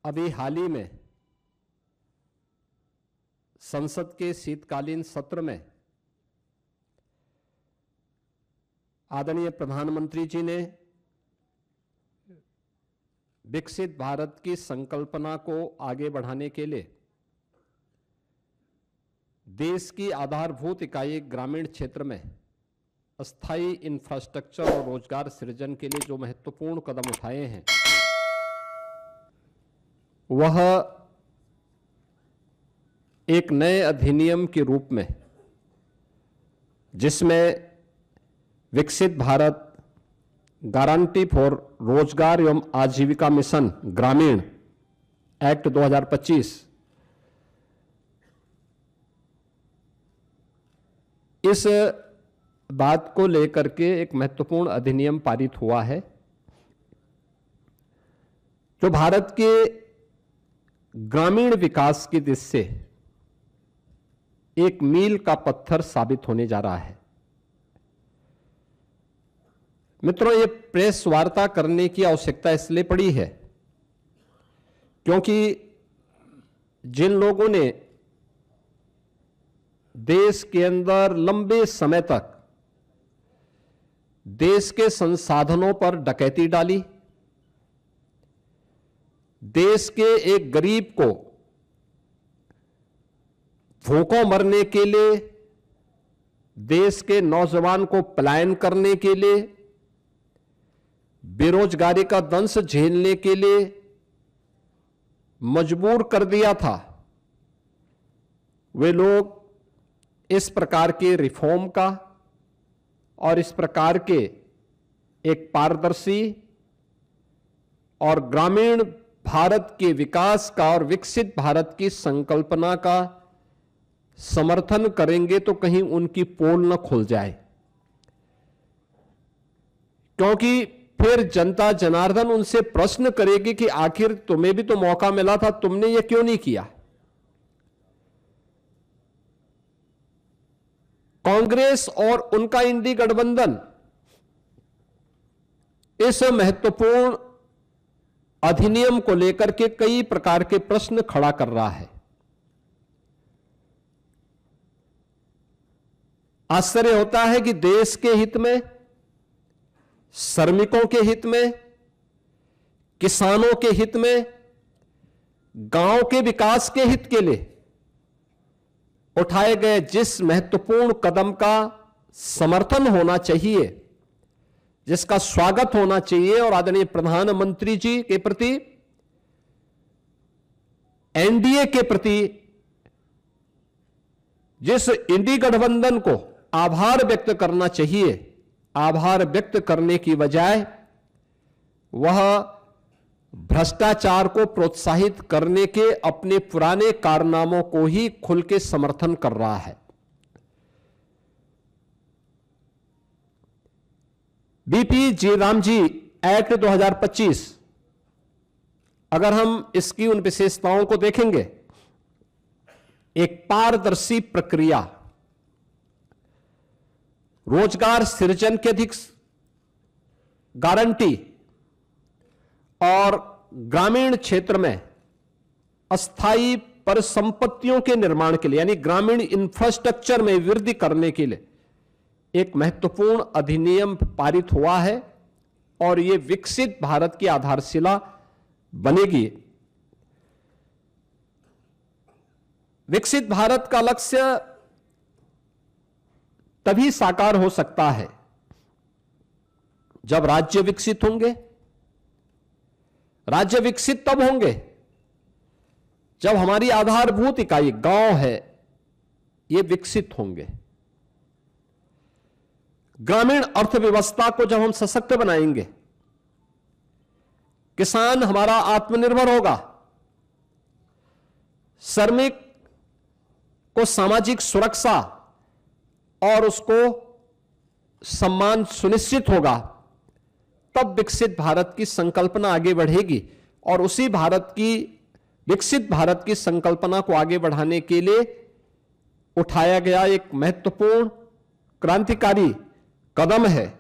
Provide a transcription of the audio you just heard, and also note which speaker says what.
Speaker 1: अभी हाल ही में संसद के शीतकालीन सत्र में आदरणीय प्रधानमंत्री जी ने विकसित भारत की संकल्पना को आगे बढ़ाने के लिए देश की आधारभूत इकाई ग्रामीण क्षेत्र में अस्थायी इंफ्रास्ट्रक्चर और रोजगार सृजन के लिए जो महत्वपूर्ण कदम उठाए हैं वह एक नए अधिनियम के रूप में, जिसमें विकसित भारत गारंटी फॉर रोजगार एवं आजीविका मिशन ग्रामीण एक्ट 2025 इस बात को लेकर के एक महत्वपूर्ण अधिनियम पारित हुआ है जो भारत के ग्रामीण विकास की दिशा से एक मील का पत्थर साबित होने जा रहा है। मित्रों, ये प्रेस वार्ता करने की आवश्यकता इसलिए पड़ी है क्योंकि जिन लोगों ने देश के अंदर लंबे समय तक देश के संसाधनों पर डकैती डाली, देश के एक गरीब को भूखों मरने के लिए, देश के नौजवान को पलायन करने के लिए, बेरोजगारी का दंश झेलने के लिए मजबूर कर दिया था, वे लोग इस प्रकार के रिफॉर्म का और इस प्रकार के एक पारदर्शी और ग्रामीण भारत के विकास का और विकसित भारत की संकल्पना का समर्थन करेंगे तो कहीं उनकी पोल न खुल जाए, क्योंकि फिर जनता जनार्दन उनसे प्रश्न करेगी कि आखिर तुम्हें भी तो मौका मिला था, तुमने ये क्यों नहीं किया। कांग्रेस और उनका इंडी गठबंधन इस महत्वपूर्ण अधिनियम को लेकर के कई प्रकार के प्रश्न खड़ा कर रहा है। आश्चर्य होता है कि देश के हित में, श्रमिकों के हित में, किसानों के हित में, गांव के विकास के हित के लिए उठाए गए जिस महत्वपूर्ण कदम का समर्थन होना चाहिए, जिसका स्वागत होना चाहिए और आदरणीय प्रधानमंत्री जी के प्रति, एनडीए के प्रति जिस इंडी गठबंधन को आभार व्यक्त करना चाहिए, आभार व्यक्त करने की बजाय वह भ्रष्टाचार को प्रोत्साहित करने के अपने पुराने कारनामों को ही खुल के समर्थन कर रहा है। बीपी जी रामजी एक्ट 2025, अगर हम इसकी उन विशेषताओं को देखेंगे, एक पारदर्शी प्रक्रिया, रोजगार सृजन की अधिक गारंटी और ग्रामीण क्षेत्र में अस्थायी परिसंपत्तियों के निर्माण के लिए यानी ग्रामीण इंफ्रास्ट्रक्चर में वृद्धि करने के लिए एक महत्वपूर्ण अधिनियम पारित हुआ है और यह विकसित भारत की आधारशिला बनेगी। विकसित भारत का लक्ष्य तभी साकार हो सकता है जब राज्य विकसित होंगे। राज्य विकसित तब होंगे जब हमारी आधारभूत इकाई गांव है, ये विकसित होंगे। ग्रामीण अर्थव्यवस्था को जब हम सशक्त बनाएंगे, किसान हमारा आत्मनिर्भर होगा, श्रमिक को सामाजिक सुरक्षा और उसको सम्मान सुनिश्चित होगा, तब विकसित भारत की संकल्पना आगे बढ़ेगी। और उसी भारत की विकसित भारत की संकल्पना को आगे बढ़ाने के लिए उठाया गया एक महत्वपूर्ण क्रांतिकारी कदम है